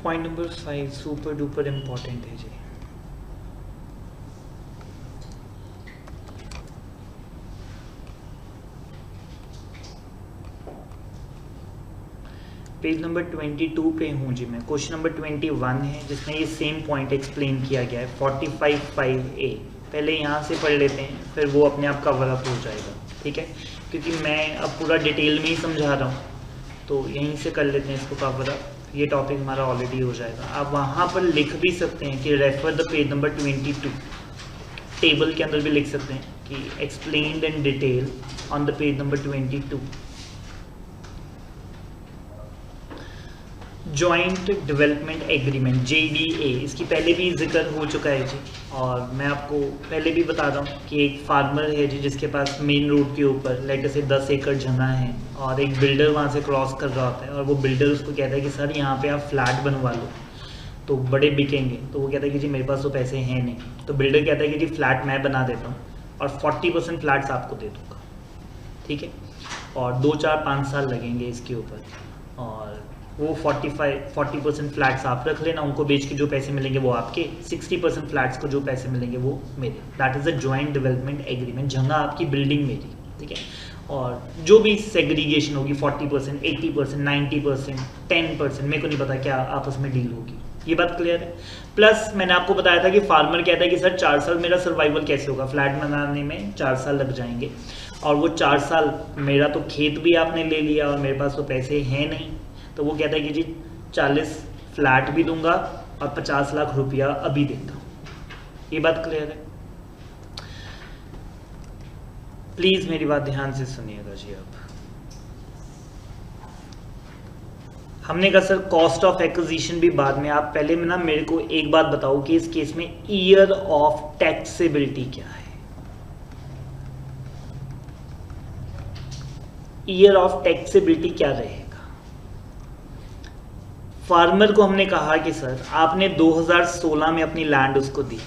Point number 5 super duper important है जी। Page number 22 पे हूँ जी मैं। क्वेश्चन नंबर 21 है जिसमें ये सेम पॉइंट एक्सप्लेन किया गया है 45(5)(a। पहले यहाँ से पढ़ लेते हैं, फिर वो अपने आप कवर अप हो जाएगा, ठीक है, क्योंकि मैं अब पूरा डिटेल में ही समझा रहा हूँ, तो यहीं से कर लेते हैं इसको कवर अप। ये टॉपिक हमारा ऑलरेडी हो जाएगा। आप वहाँ पर लिख भी सकते हैं कि refer the page number 22। Table के अंदर भी लिख सकते हैं कि explained in detail on the page number 22। Joint development agreement JDA, इसकी पहले भी जिक्र हो चुका है जी। और मैं आपको पहले भी बता रहा हूँ कि एक फार्मर है जी जिसके पास मेन रोड के ऊपर लेट से 10 एकड़ जगह है, और एक बिल्डर वहाँ से क्रॉस कर रहा होता है, और वो बिल्डर उसको कहता है कि सर यहाँ पे आप फ्लैट बनवा लो तो बड़े बिकेंगे। तो वो कहता है कि जी मेरे पास तो पैसे हैं नहीं। तो बिल्डर कहता है कि जी फ्लैट मैं बना देता हूँ और 40% फ्लैट्स आपको दे दूँगा, ठीक है, और 2-4-5 साल लगेंगे इसके ऊपर, और वो 40% फ्लैट्स आप रख लेना, उनको बेच के जो पैसे मिलेंगे वो आपके, 60% फ्लैट्स को जो पैसे मिलेंगे वो मेरे। That is a joint development agreement. जगह आपकी, बिल्डिंग मेरी, ठीक है, और जो भी सेग्रीगेशन होगी 40%, 80%, 90%, 10%, मेरे को नहीं पता क्या आपस में डील होगी। ये बात क्लियर है। प्लस मैंने आपको बताया था कि फार्मर कहता है कि सर 4 साल मेरा सर्वाइवल कैसे होगा, फ्लैट बनाने में 4 साल लग जाएंगे, और वो 4 साल मेरा तो खेत भी आपने ले लिया और मेरे पास तो पैसे हैं नहीं। तो वो कहता है कि जी 40 फ्लैट भी दूंगा और 50 लाख रुपया अभी देता हूँ। ये बात क्लियर है। प्लीज मेरी बात ध्यान से सुनिएगा जी। अब हमने कहा सर कॉस्ट ऑफ एक्विजिशन भी बाद में। आप पहले में ना मेरे को एक बात बताओ कि इस केस में ईयर ऑफ टैक्सेबिलिटी क्या है। ईयर ऑफ टैक्सेबिलिटी क्या रहेगा। फार्मर को हमने कहा कि सर आपने 2016 में अपनी लैंड उसको दी,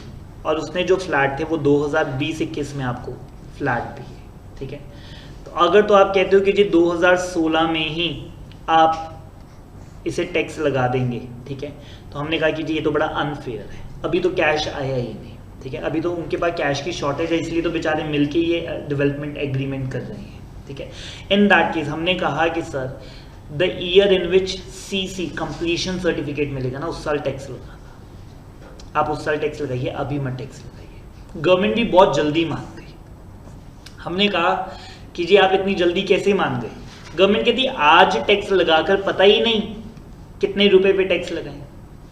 और उसने जो फ्लैट थे वो 2020-21 में आपको फ्लैट दिए, ठीक है। तो अगर तो आप कहते हो कि जी 2016 में ही आप इसे टैक्स लगा देंगे, ठीक है, तो हमने कहा कि जी ये तो बड़ा अनफेयर है, अभी तो कैश आया ही नहीं, ठीक है, अभी तो उनके पास कैश की शॉर्टेज है, इसलिए तो बेचारे मिलके ये डेवलपमेंट एग्रीमेंट कर रहे हैं, ठीक है। इन दैट केस हमने कहा कि sir the year in which CC completion certificate मिलेगा ना, उस साल टैक्स लगाना। आप उस साल टैक्स लगाइए, अभी मत टैक्स लगाइए। गवर्नमेंट भी बहुत जल्दी मान गई। हमने कहा कि जी आप इतनी जल्दी कैसे मान गए। गवर्नमेंट कहती आज टैक्स लगाकर पता ही नहीं कितने रुपए पे टैक्स लगाएं,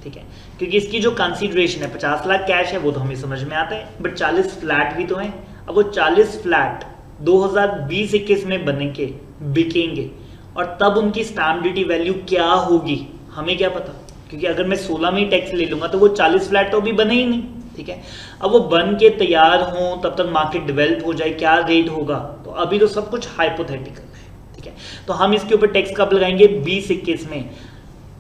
ठीक है, क्योंकि इसकी जो कंसीडरेशन है 50 लाख कैश है वो तो हमें समझ में आता है, बट 40 फ्लैट भी तो हैं। अब वो 40 फ्लैट 2020-21 में बने के बिकेंगे, और तब उनकी स्टैम्प ड्यूटी वैल्यू क्या होगी हमें क्या पता, क्योंकि अगर मैं 16 में ही टैक्स ले लूंगा तो वो 40 फ्लैट तो अभी बने ही नहीं, ठीक है। अब वो बन के तैयार हों तब तक मार्केट डेवलप हो जाए, क्या रेट होगा, तो अभी तो सब कुछ हाइपोथेटिकल है, ठीक है। तो हम इसके ऊपर टैक्स कब लगाएंगे 20-21 में,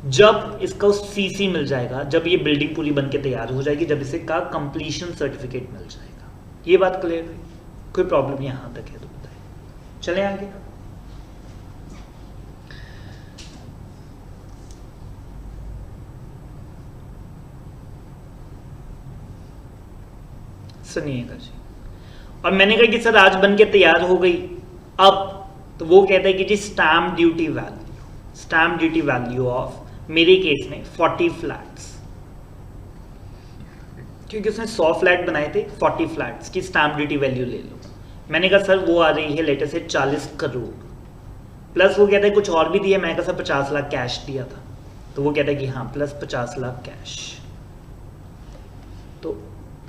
जब इसका CC मिल जाएगा, जब ये बिल्डिंग पूरी बन के तैयार हो जाएगी, जब इसे का कंप्लीशन सर्टिफिकेट मिल जाएगा। ये बात क्लियर है, कोई प्रॉब्लम यहाँ तक है तो बताइए। चले आगे। सुनिएगा जी। और मैंने कहा कि सर आज बन के तैयार हो गई, अब तो वो कहता है कि जी स्टैम्प ड्यूटी वैल्यू ऑफ, मेरे केस में 40 फ्लैट्स, क्योंकि उसने 100 फ्लैट बनाए थे, 40 फ्लैट्स की स्टैम्प ड्यूटी वैल्यू ले लो। मैंने कहा सर वो आ रही है लेटर से 40 करोड़, प्लस वो कहता है कुछ और भी दिया। मैंने कहा सर 50 लाख कैश दिया था, तो वो कहता है कि हाँ प्लस 50 लाख कैश, तो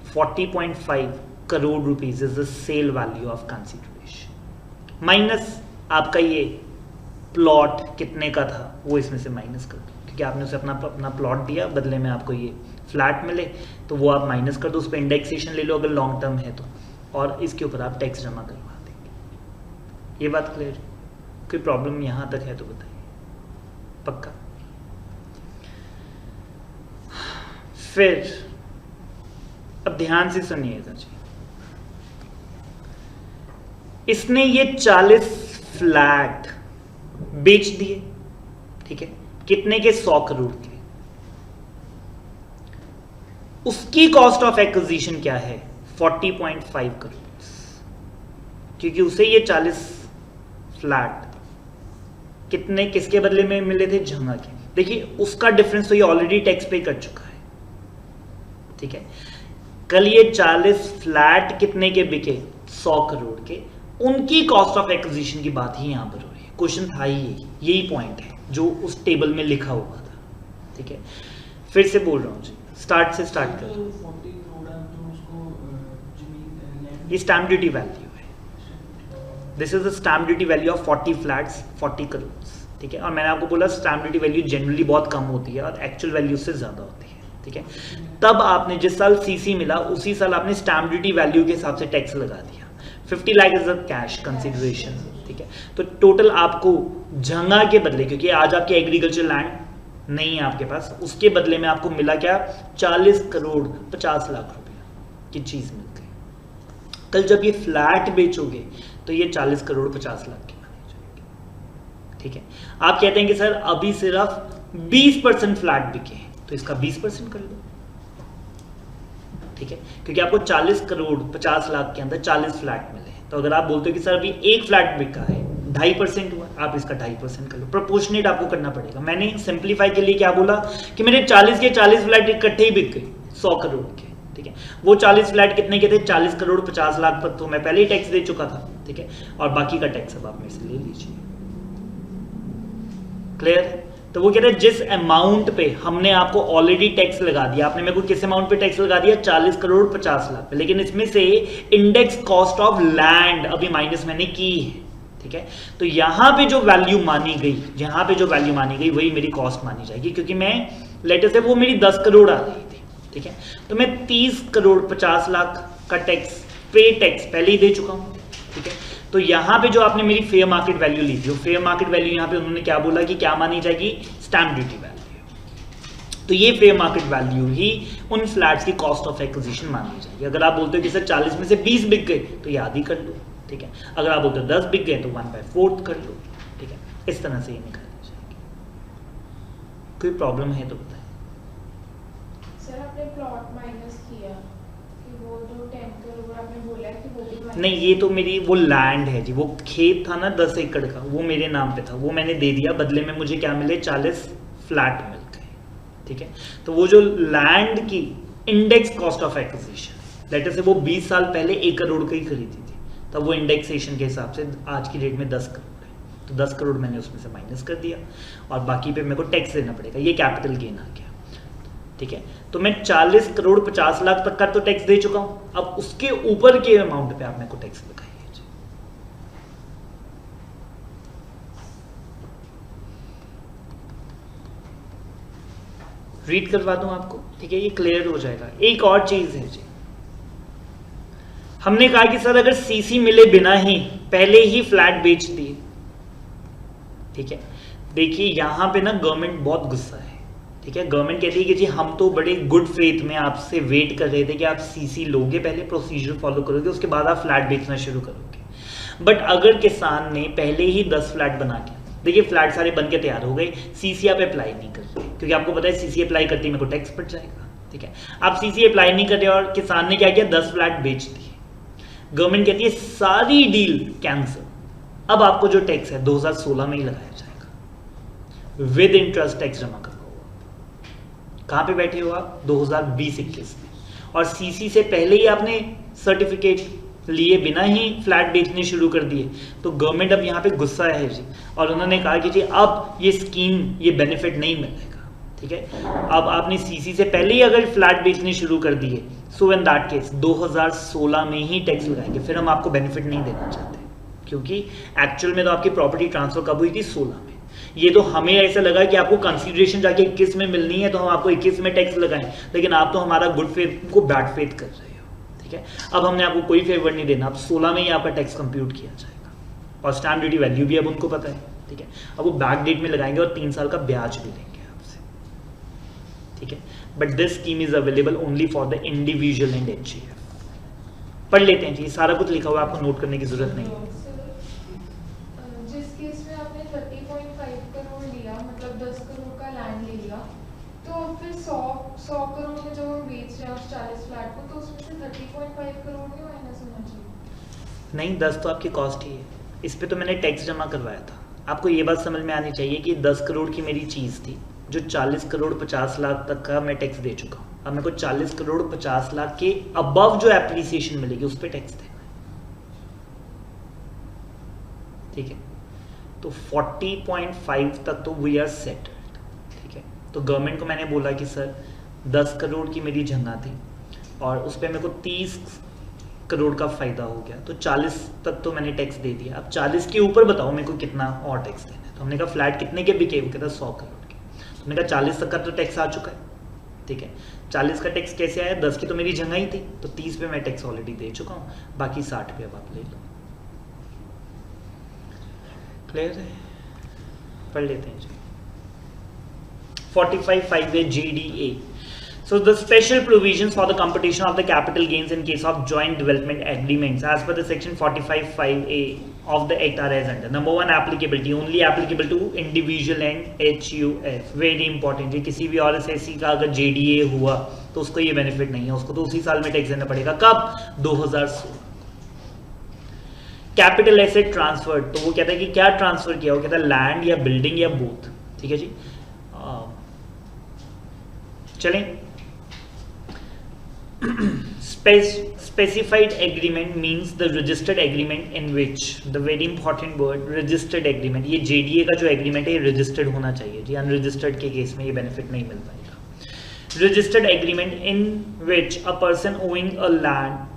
40.5 crore rupees is the sale value of consideration, minus आपका ये प्लॉट कितने का था वो इसमें से माइनस कर दो, क्योंकि आपने उसे अपना प्लॉट दिया, बदले में आपको ये फ्लैट मिले, तो वो आप माइनस कर दो, उस पर इंडेक्सेशन ले लो अगर लॉन्ग टर्म है तो, और इसके ऊपर आप टैक्स जमा करवा देंगे। ये बात क्लियर है, कोई प्रॉब्लम यहाँ तक है तो बताइए। पक्का। फिर अब ध्यान से सुनिएगा जी, इसने ये 40 फ्लैट बेच दिए, ठीक है, कितने के 100 करोड़ के, उसकी कॉस्ट ऑफ एक्विजिशन क्या है 40.5 करोड़, क्योंकि उसे ये 40 फ्लैट कितने किसके बदले में मिले थे, जंगा के। देखिए उसका डिफरेंस तो ये ऑलरेडी टैक्स पे कर चुका है, ठीक है। कल ये 40 फ्लैट कितने के बिके, 100 करोड़ के, उनकी कॉस्ट ऑफ एक्विजिशन की बात ही यहां पर हो रही है। क्वेश्चन था ही यही पॉइंट है जो उस टेबल में लिखा हुआ था, ठीक है। फिर से बोल रहा हूं जी, स्टार्ट से स्टार्ट कर। ये स्टैम्प ड्यूटी वैल्यू है, this is the stamp duty value of 40 flats 40 crore, ठीक है। और मैंने आपको बोला स्टैम्प ड्यूटी वैल्यू जनरली बहुत कम होती है और एक्चुअल वैल्यू से ज्यादा होती है, ठीक है। तब आपने जिस साल सीसी मिला उसी साल आपने स्टैम्प ड्यूटी वैल्यू के हिसाब से टैक्स लगा दिया। 50 lakh is the cash consideration, ठीक है। तो टोटल आपको जंगा के बदले, क्योंकि आज आपकी एग्रीकल्चर लैंड नहीं है आपके पास, उसके बदले में आपको मिला क्या, 40 करोड़ 50 लाख रुपया की चीज मिल गई। कल जब ये फ्लैट बेचोगे तो ये 40 करोड़ 50 लाख की मानी जाएगी, ठीक है। आप कहते हैं कि सर अभी सिर्फ 20% फ्लैट बिके हैं, तो इसका 20% कर लो, ठीक है, क्योंकि आपको 40 करोड़ 50 लाख के अंदर 40 फ्लैट मिले। तो अगर आप बोलते हो कि सर अभी एक फ्लैट बिका है 2.5% हुआ, आप इसका 2.5% कर लो, प्रोपोर्शनेट आपको करना पड़ेगा। मैंने सिंप्लीफाई के लिए क्या बोला कि मेरे 40 के 40 फ्लैट इकट्ठे ही बिक गए 100 करोड़ के, ठीक है। वो 40 फ्लैट कितने के थे, 40 करोड़ 50 लाख पर तो मैं पहले ही टैक्स दे चुका था, ठीक है। और बाकी का टैक्स अब आप मेरे से ले लीजिए, क्लियर है। तो वो कहते हैं जिस अमाउंट पे हमने आपको ऑलरेडी टैक्स लगा दिया, आपने मेरे को किस अमाउंट पे टैक्स लगा दिया, 40 करोड़ 50 लाख पे, लेकिन इसमें से इंडेक्स कॉस्ट ऑफ लैंड अभी माइनस मैंने की है, ठीक है। तो यहां पे जो वैल्यू मानी गई, जहां पे जो वैल्यू मानी गई वही मेरी कॉस्ट मानी जाएगी, क्योंकि मैं लेटर से वो मेरी 10 करोड़ आ रही थी, ठीक है। तो मैं 30 करोड़ 50 लाख का टैक्स पे टैक्स पहले ही दे चुका हूं, ठीक है। तो यहाँ पे जो आपने मेरी फेयर मार्केट वैल्यू ली थी, फेयर मार्केट वैल्यू यहाँ पे उन्होंने क्या बोला कि क्या मानी जाएगी, स्टैम्प ड्यूटी वैल्यू। तो ये फेयर मार्केट वैल्यू ही उन फ्लैट्स की कॉस्ट ऑफ एक्विजिशन मानी जाएगी। अगर आप बोलते हो कि सर 40 में से 20 बिक गए तो ये आधी कर लो, ठीक है। अगर आप बोलते हो 10 बिक गए तो 1/4 कर लो, ठीक है। इस तरह से ये निकाली जाएगी। कोई प्रॉब्लम है तो बताएं। सर आपने प्लॉट माइनस किया कि वो जो 10 करोड़ आपने बोला कि वो भी नहीं, ये तो मेरी वो लैंड है जी, वो खेत था ना 10 एकड़ का, वो मेरे नाम पे था, वो मैंने दे दिया, बदले में मुझे क्या मिले 40 फ्लैट मिल गए, ठीक है। तो वो जो लैंड की index cost of acquisition, later से वो 20 साल पहले 1 करोड़ की ही खरीदी थी, तब वो इंडेक्सेशन के हिसाब से आज की डेट में 10 करोड़ है। तो 10 करोड़ मैंने उसमें से माइनस कर दिया और बाकी पे मेरे को टैक्स देना पड़ेगा, ये कैपिटल गेन आ गया, ठीक है। तो मैं 40 करोड़ 50 लाख तक का तो टैक्स दे चुका हूं, अब उसके ऊपर के अमाउंट पे आप मेरे को टैक्स लगाइए। रीड करवा दूं आपको, ठीक है, ये क्लियर हो जाएगा। एक और चीज है जी, हमने कहा कि सर अगर सीसी मिले बिना ही पहले ही फ्लैट बेच दिए, ठीक है। देखिए यहां पे ना गवर्नमेंट बहुत गुस्सा है, ठीक है। गवर्नमेंट कहती है कि जी हम तो बड़े गुड फेथ में आपसे वेट कर रहे थे कि आप सीसी लोगे, पहले प्रोसीजर फॉलो करोगे, उसके बाद आप फ्लैट बेचना शुरू करोगे। बट अगर किसान ने पहले ही 10 फ्लैट बना के, देखिए फ्लैट सारे बन के तैयार हो गए, सीसी आप अप्लाई नहीं कर रहे, क्योंकि आपको पता है सीसी अप्लाई करते ही मेरे को टैक्स पड़ जाएगा, ठीक है। आप सीसी अप्लाई नहीं कर रहे और किसान ने क्या किया, 10 फ्लैट बेच दिए। गवर्नमेंट कहती है सारी डील कैंसिल, अब आपको जो टैक्स है 2016 में ही लगाया जाएगा, विद इंटरेस्ट टैक्स जमा करना होगा। कहां पे बैठे हो आप, 2020-21 में, और सीसी से पहले ही आपने सर्टिफिकेट लिए बिना ही फ्लैट बेचने शुरू कर दिए। तो गवर्नमेंट अब यहाँ पे गुस्सा है जी, और उन्होंने कहा कि जी अब ये स्कीम, ये बेनिफिट नहीं मिलेगा, ठीक है। अब आपने सीसी से पहले ही अगर फ्लैट बेचने शुरू कर दिए, सो इन दैट केस 2016 में ही टैक्स लगाएंगे, फिर हम आपको बेनिफिट नहीं देना चाहते, क्योंकि एक्चुअल में तो आपकी प्रॉपर्टी ट्रांसफर कब हुई थी, 16 में। ये तो हमें ऐसा लगा कि आपको कंसीडरेशन जाके 21 में मिलनी है तो हम आपको 21 में टैक्स लगाएं, लेकिन आप तो हमारा गुड फेथ को बैड फेथ कर रहे हो, ठीक है। अब हमने आपको कोई फेवर नहीं देना, अब 16 में ही आपका टैक्स कंप्यूट किया जाएगा, और स्टैम्प ड्यूटी वैल्यू भी अब उनको पता है, ठीक है। अब वो बैक डेट में लगाएंगे और 3 साल का ब्याज भी लेंगे आपसे, ठीक है। But this scheme is available only for the individual and HGF. पढ़ लेते हैं जी, सारा कुछ लिखा हुआ है, आपको नोट करने की जरूरत नहीं है। जिस केस में आपने 30.5 करोड़ लिया, मतलब 10 करोड़ का लैंड ले लिया, तो फिर 100 करोड़ में जब हम बेच रहे हैं उस 40 फ्लैट को, तो उसमें से 30.5 करोड़ नहीं माइनस होना चाहिए? नहीं, 10 तो आपकी कॉस्ट ही है, इस पे तो मैंने टैक्स जमा करवाया था। आपको ये बात समझ में आनी चाहिए कि 10 करोड़ की मेरी चीज़ थी, जो 40 करोड़ 50 लाख तक का मैं टैक्स दे चुका हूँ। अब मेरे को 40 करोड़ 50 लाख के अबव जो एप्रिसिएशन मिलेगी उस पर टैक्स देना है, ठीक है। तो 40.5 तक तो वी आर सेटल्ड, ठीक है। तो गवर्नमेंट को मैंने बोला कि सर 10 करोड़ की मेरी जगह थी और उस पर मेरे को 30 करोड़ का फ़ायदा हो गया, तो 40 तक तो मैंने टैक्स दे दिया, अब 40 के ऊपर बताओ मेरे को कितना और टैक्स देना है। तो हमने कहा फ्लैट कितने के बिके, वो कहता 100 करोड़ के। तो हमने कहा 40 तक का तो टैक्स आ चुका है, ठीक है। 40 का टैक्स कैसे आया, 10 की तो मेरी जगह ही थी, तो 30 पे मैं टैक्स ऑलरेडी दे चुका हूँ, बाकी 60 पे अब आप ले लो। क्लियर है, पढ़ लेते हैं जी। 45(5) JDA. So the special provisions for the computation of the capital gains in case of joint development agreements as per the section 45(5)(a) of the Act are as under. Number 1, applicability only applicable to individual and HUF. Very important है, किसी भी और SSC का अगर JDA हुआ तो उसको ये बेनिफिट नहीं है, उसको तो उसी साल में टैक्स देना पड़ेगा। कब? 2016। कैपिटल एसेट ट्रांसफर, तो वो कहता है कि क्या ट्रांसफर किया, वो कहता है लैंड या बिल्डिंग या बोथ, ठीक है जी। चलें, specified agreement means the registered agreement in which, the very important word registered agreement, ये JDA का जो agreement है ये registered होना चाहिए जी, unregistered के केस में ये benefit नहीं मिल पाएगा। Registered agreement in which a person owning a land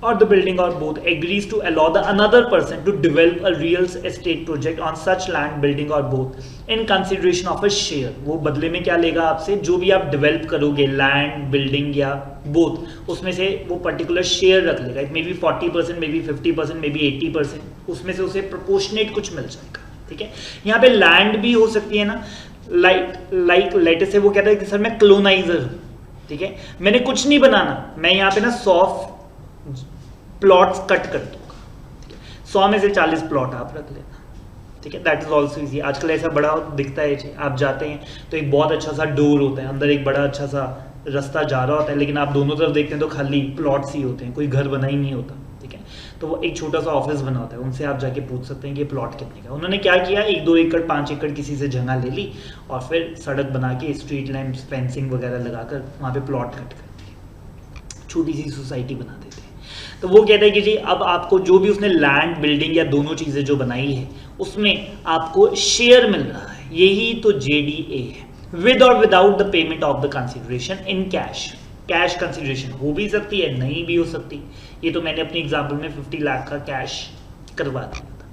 or the building or both agrees to allow the another person to develop a real estate project on such land, building or both in consideration of a share। वो बदले में क्या लेगा आपसे, जो भी आप develop करोगे लैंड, बिल्डिंग या बोथ, उसमें से वो पर्टिकुलर शेयर रख लेगा। It may be 40%, may be 50%, may be 80%, उसमें से उसे प्रोपोर्शनेट कुछ मिल जाएगा, ठीक है। यहाँ पे लैंड भी हो सकती है ना, लाइक लेटर से वो कहता है कि सर मैं क्लोनाइजर हूँ, ठीक है, मैंने कुछ नहीं बनाना, मैं यहाँ पे ना 100 प्लॉट्स कट कर दूंगा, 100 में से 40 प्लॉट आप रख लेना, ठीक है। That is also easy. आजकल ऐसा बड़ा दिखता है जी, आप जाते हैं तो एक बहुत अच्छा सा डोर होता है, अंदर एक बड़ा अच्छा सा रास्ता जा रहा होता है, लेकिन आप दोनों तरफ देखते हैं तो खाली प्लॉट्स ही होते हैं, कोई घर बना ही नहीं होता, ठीक है। तो वो एक छोटा सा ऑफिस बना होता है, उनसे आप जाके पूछ सकते हैं कि प्लॉट कितने का। उन्होंने क्या किया, 1-2 एकड़ 5 एकड़ किसी से जगह ले ली और फिर सड़क बना के स्ट्रीट लैंप्स, फेंसिंग वगैरह लगाकर वहाँ पे प्लॉट कट कर दिए, छोटी सी सोसाइटी बना देते हैं। तो वो कहता है कि जी अब आपको जो भी उसने लैंड, बिल्डिंग या दोनों चीज़ें जो बनाई है उसमें आपको शेयर मिल रहा है, यही तो JDA है। विद और without the payment of the consideration in cash. Cash consideration हो भी सकती है, नहीं भी हो सकती, ये तो मैंने अपनी एग्जाम्पल में 50 लाख का कैश करवा दिया था।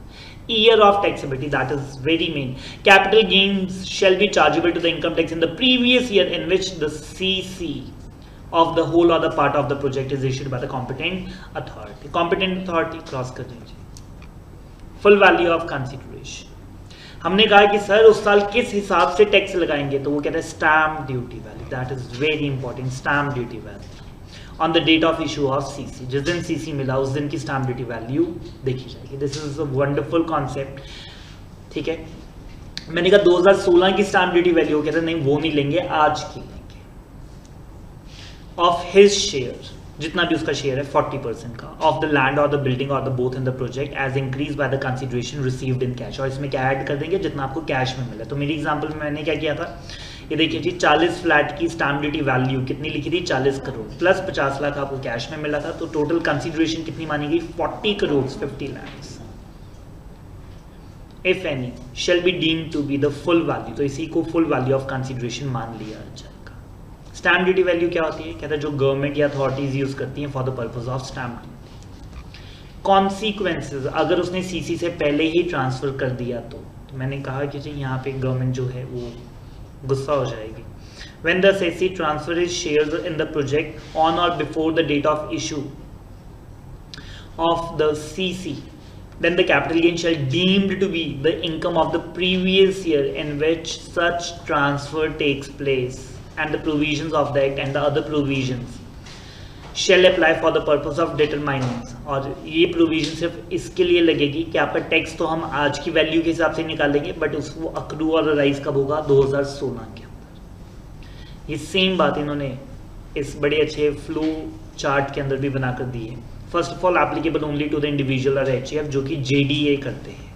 Year of taxability, that is very main. Capital gains shall be chargeable to the income tax in the previous year in which the CC of the whole or the part of the project is issued by the competent authority। competent authority cross कर दीजिए। Full value of consideration, हमने कहा कि sir उस साल किस हिसाब से टैक्स लगाएंगे, तो वो कहते हैं stamp duty value, that is very important. Stamp duty value on the date of issue of CC, जिस दिन CC मिला उस दिन की स्टैम्प ड्यूटी वैल्यू देखी जाएगी। This is a wonderful concept, ठीक है। मैंने कहा 2016 की स्टैम्प ड्यूटी वैल्यू, कहते नहीं वो नहीं लेंगे, आज की लेंगे। ऑफ हिज शेयर, जितना भी उसका शेयर है 40% का, ऑफ द लैंड और द बिल्डिंग और the both in the project as increase by the consideration received in cash. और इसमें क्या ऐड कर देंगे, जितना आपको कैश में मिला। तो मेरी एग्जांपल में मैंने क्या किया था, ये देखिए जी 40 फ्लैट की स्टैम्प ड्यूटी वैल्यू कितनी लिखी थी, 40 करोड़ प्लस 50 लाख आपको कैश में मिला था, तो टोटल कंसिडरेशन कितनी मानी गई, 40 crore 50 lakhs। If any shall be deemed to be the full value, तो इसी को फुल वैल्यू ऑफ कंसिडरेशन मान लिया जाएगा। स्टैम्प ड्यूटी वैल्यू क्या होती है, कहता है जो गवर्नमेंट या अथॉरिटीज यूज करती हैं for the purpose of stamp duty. Consequences, अगर उसने CC से पहले ही ट्रांसफर कर दिया तो मैंने कहा कि जी यहाँ पे गवर्नमेंट जो है वो गुस्सा हो जाएगी। When the SEC transfer his shares in the project on or before the date of issue of the CC, then the capital gain shall deemed to be the income of the previous year in which such transfer takes place, and the provisions of the act and the other provisions shall apply for the purpose of determining। और ये provision सिर्फ इसके लिए लगेगी कि आपका tax तो हम आज की वैल्यू के हिसाब से निकालेंगे, बट उसको अक्रू और राइज कब होगा, 2016 के अंदर। ये सेम बात इन्होंने इस बड़े अच्छे फ्लो चार्ट के अंदर भी बनाकर दी है। First of all applicable only to the individual और एचईएफ जो कि जेडीए करते हैं।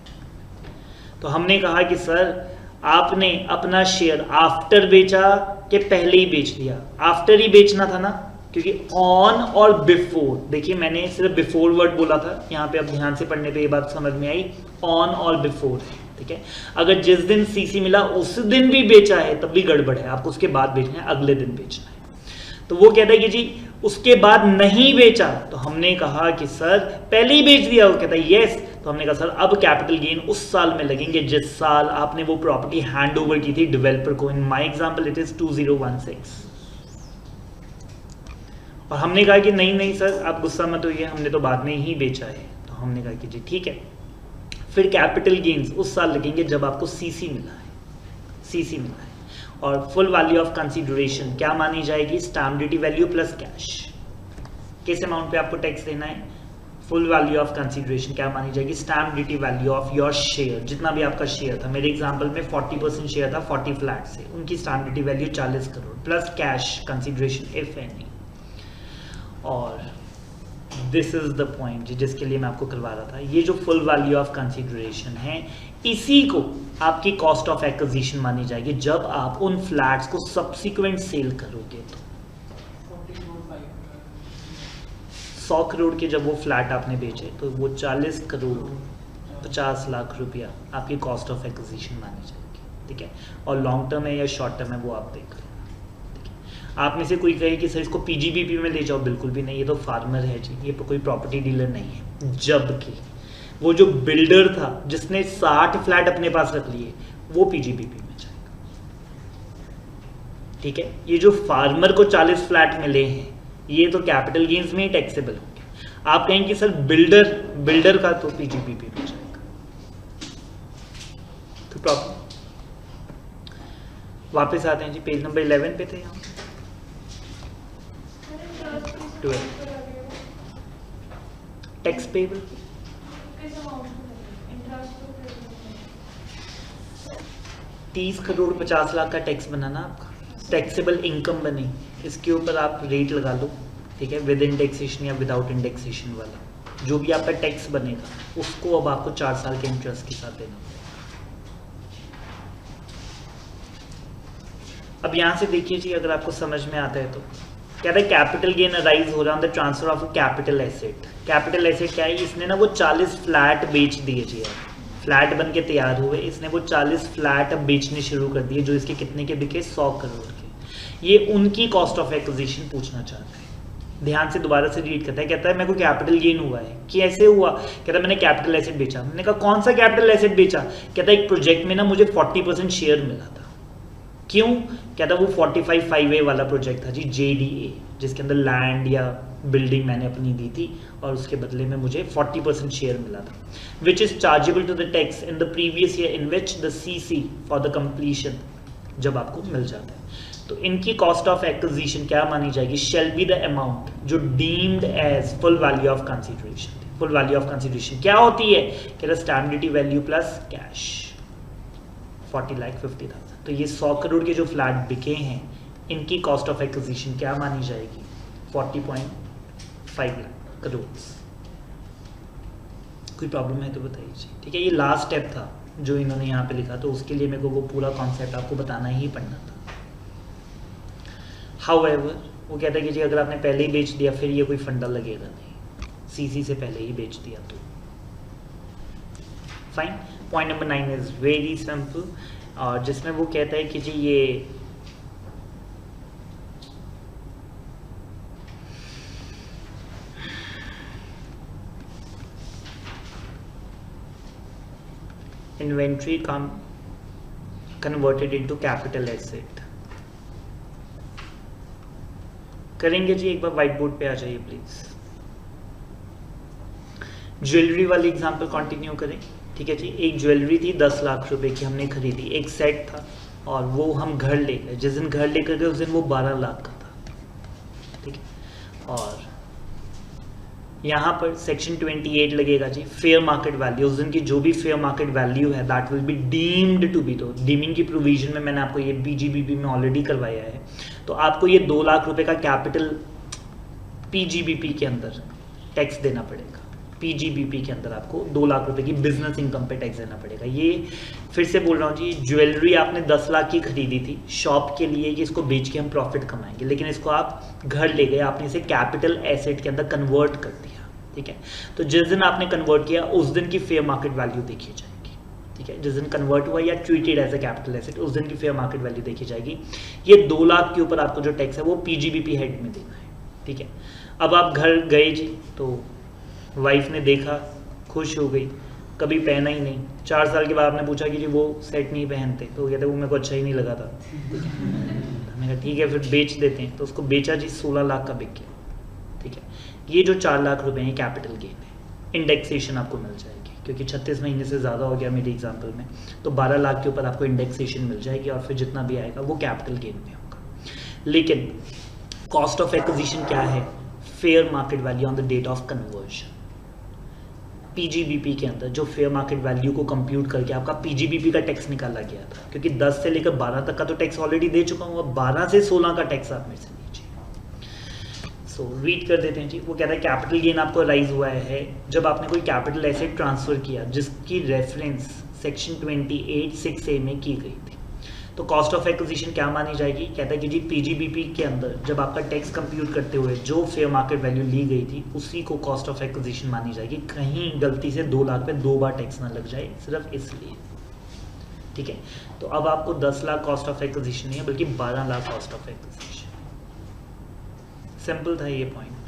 तो हमने कहा कि सर आपने अपना शेयर आफ्टर बेचा कि पहले ही बेच दिया? आफ्टर ही बेचना था ना, क्योंकि ऑन और बिफोर, देखिए मैंने सिर्फ बिफोर वर्ड बोला था, यहाँ पे अब ध्यान से पढ़ने पे ये बात समझ में आई, ऑन और बिफोर है, ठीक है। अगर जिस दिन सीसी मिला उस दिन भी बेचा है तब भी गड़बड़ है, आपको उसके बाद बेचना है, अगले दिन बेचना है। तो वो कहता है कि जी उसके बाद नहीं बेचा, तो हमने कहा कि सर पहले ही बेच दिया, वो कहता है यस। तो हमने कहा सर अब कैपिटल गेन उस साल में लगेंगे जिस साल आपने वो प्रॉपर्टी हैंड ओवर की थी डेवलपर को। In my example it is 2016। और हमने कहा कि नहीं नहीं सर आप गुस्सा मत होइए, हमने तो बाद में ही बेचा है। तो हमने कहा कि जी ठीक है। फिर कैपिटल गेन्स उस साल लगेंगे जब आपको सीसी मिला है, सीसी मिला है। और फुल वैल्यू ऑफ कंसीडरेशन क्या मानी जाएगी? Stamp duty value plus cash. किस अमाउंट पे आपको टैक्स देना है? फुल वैल्यू ऑफ कंसीडरेशन क्या मानी जाएगी? Stamp duty value of your share, जितना भी आपका शेयर था। मेरे एग्जांपल में 40% शेयर था 40 फ्लैट से, उनकी stamp duty value 40 crore plus cash consideration if any. और दिस इज द पॉइंट जिसके लिए मैं आपको करवा रहा था। ये जो फुल वैल्यू ऑफ कंसीडरेशन है, इसी को आपकी कॉस्ट ऑफ एक्विजिशन मानी जाएगी जब आप उन फ्लैट्स को सब्सिक्वेंट सेल करोगे। तो 100 करोड़ के जब वो फ्लैट आपने बेचे तो वो 40 करोड़ 50 लाख रुपया आपकी कॉस्ट ऑफ एक्विजिशन मानी जाएगी, ठीक है। और लॉन्ग टर्म है या शॉर्ट टर्म है वो आप देख लेना, ठीक है। आप में से कोई कहे कि सर इसको पीजीबीपी में ले जाओ, बिल्कुल भी नहीं, ये तो फार्मर है जी, ये कोई प्रॉपर्टी डीलर नहीं है। जबकि वो जो बिल्डर था जिसने 60 फ्लैट अपने पास रख लिए वो पीजीबीपी में जाएगा, ठीक है। ये जो फार्मर को 40 फ्लैट मिले हैं ये तो कैपिटल गेन्स में ही टैक्सेबल होंगे। आप कहेंगे कि सर बिल्डर का तो पीजीबीपी में जाएगा। तो प्रॉब्लम वापस आते हैं जी, पेज नंबर 11 पे थे यहाँ। 12 टैक्स पेबल 30 करोड़ 50 लाख का टैक्स बनाना आपका, टैक्सेबल इनकम बने, इसके ऊपर आप रेट लगा लो, ठीक है, विद इंडेक्सेशन या विदाउट इंडेक्सेशन वाला जो भी आपका टैक्स बनेगा उसको अब आपको 4 साल के इंटरेस्ट के साथ देना। अब यहाँ से देखिए जी, अगर आपको समझ में आता है तो कहता है कैपिटल गेन अराइज हो रहा on the transfer of capital asset. Capital asset क्या है? इसने ना वो 40 फ्लैट बेच दिए जी, फ्लैट बन के तैयार हुए, इसने वो 40 फ्लैट अब बेचने शुरू कर दिए जो इसके कितने के बिके? 100 करोड़ के। ये उनकी कॉस्ट ऑफ एक्विजिशन पूछना चाहता है। ध्यान से दोबारा से रीड करता है, कहता है मेरे को कैपिटल गेन हुआ है। कैसे हुआ? कहता है मैंने कैपिटल एसेट बेचा। मैंने कहा कौन सा कैपिटल एसेट बेचा? कहता है एक प्रोजेक्ट में ना मुझे 40% शेयर मिला था। क्यों? कहता वो 45/5A वाला प्रोजेक्ट था जी, JDA, जिसके अंदर लैंड या बिल्डिंग मैंने अपनी दी थी और उसके बदले में मुझे 40% शेयर मिला था, which is chargeable to the tax in the previous year in which the CC for the completion जब आपको मिल जाता है। तो इनकी कॉस्ट ऑफ एक्विजिशन क्या मानी जाएगी? शेल बी द अमाउंट जो deemed as full value of consideration. Full value of consideration क्या होती है? कहता stamp duty value plus cash 40,50,000। तो ये 100 करोड़ के जो फ्लैट बिके हैं इनकी कॉस्ट ऑफ एक्विजिशन क्या मानी जाएगी? 40.5 लाख करोड़। कोई प्रॉब्लम है तो बताइए जी, ठीक है। ये लास्ट स्टेप था जो इन्होंने यहाँ पे लिखा, तो उसके लिए मेरे को वो पूरा कॉन्सेप्ट आपको बताना ही पड़ना था। हाउएवर वो कहता है कि जी अगर आपने पहले ही बेच दिया फिर ये कोई फंडा लगेगा नहीं, CC से पहले ही बेच दिया तो fine. Point number 9 is very simple, और जिसमें वो कहता है कि जी ये inventory converted into capital asset करेंगे जी। एक बार व्हाइट बोर्ड पे आ जाइए प्लीज। ज्वेलरी वाली एग्जांपल कंटिन्यू करें, ठीक है जी। एक ज्वेलरी थी 10 लाख रुपए की, हमने खरीदी, एक सेट था और वो हम घर ले गए। जिस दिन घर लेकर गए उस दिन वो 12 लाख का था, ठीक है। और यहाँ पर सेक्शन 28 लगेगा जी, फेयर मार्केट वैल्यू। उस दिन की जो भी फेयर मार्केट वैल्यू है that will be deemed to be. तो डीमिंग की प्रोविजन में मैंने आपको ये BGBP में ऑलरेडी करवाया है। तो आपको ये 2 लाख रुपए का कैपिटल पीजीबीपी के अंदर टैक्स देना पड़ेगा। पीजीबीपी के अंदर आपको 2 लाख रुपए की बिजनेस इनकम पे टैक्स देना पड़ेगा। ये फिर से बोल रहा हूँ जी, ज्वेलरी आपने 10 लाख की खरीदी थी शॉप के लिए कि इसको बेच के हम प्रॉफिट कमाएंगे, लेकिन इसको आप घर ले गए, आपने इसे कैपिटल एसेट के अंदर कन्वर्ट कर दिया, ठीक है। तो जिस दिन आपने कन्वर्ट किया उस दिन की फेयर मार्केट वैल्यू देखी जाएगी, ठीक है। जिस दिन कन्वर्ट हुआ या treated as a capital asset उस दिन की फेयर मार्केट वैल्यू देखी जाएगी। ये 2 लाख के ऊपर आपको जो टैक्स है वो पीजीबीपी हेड में देना है, ठीक है। अब आप घर गए जी, तो वाइफ ने देखा, खुश हो गई, कभी पहना ही नहीं। 4 साल के बाद आपने पूछा कि जी वो सेट नहीं पहनते, तो कहते वो मेरे को अच्छा ही नहीं लगा था, मैंने कहा ठीक है फिर बेच देते हैं। तो उसको बेचा जी, 16 लाख का बिक गया, ठीक है। ये जो 4 लाख रुपए हैं कैपिटल गेन है, इंडेक्सेशन आपको मिल जाएगी क्योंकि 36 महीने से ज़्यादा हो गया मेरे एग्जाम्पल में, तो 12 लाख के ऊपर आपको इंडेक्सेशन मिल जाएगी और फिर जितना भी आएगा वो कैपिटल गेन में होगा। लेकिन कॉस्ट ऑफ एक्विजिशन क्या है? Fair market value on the date of conversion. PGBP के अंदर जो फेयर मार्केट वैल्यू को कंप्यूट करके आपका पीजीबीपी का टैक्स निकाला गया था, क्योंकि 10 से लेकर 12 तक का तो टैक्स ऑलरेडी दे चुका हूँ, अब 12 से 16 का टैक्स आप मेरे से लीजिए। सो रीड कर देते हैं जी। वो कहता है कैपिटल गेन आपको राइज हुआ है जब आपने कोई कैपिटल एसेट ट्रांसफर किया जिसकी रेफरेंस सेक्शन 28(6)(a) में की गई थी। तो कॉस्ट ऑफ एक्विजिशन क्या मानी जाएगी? कहता है कि जी पीजीबीपी के अंदर जब आपका टैक्स कंप्यूट करते हुए जो फेयर मार्केट वैल्यू ली गई थी उसी को कॉस्ट ऑफ एक्विजिशन मानी जाएगी। कहीं गलती से 2 लाख पे 2 बार टैक्स ना लग जाए, सिर्फ इसलिए, ठीक है। तो अब आपको 10 लाख कॉस्ट ऑफ एक्विजिशन नहीं है बल्कि 12 lakh cost of acquisition. Simple था ये पॉइंट।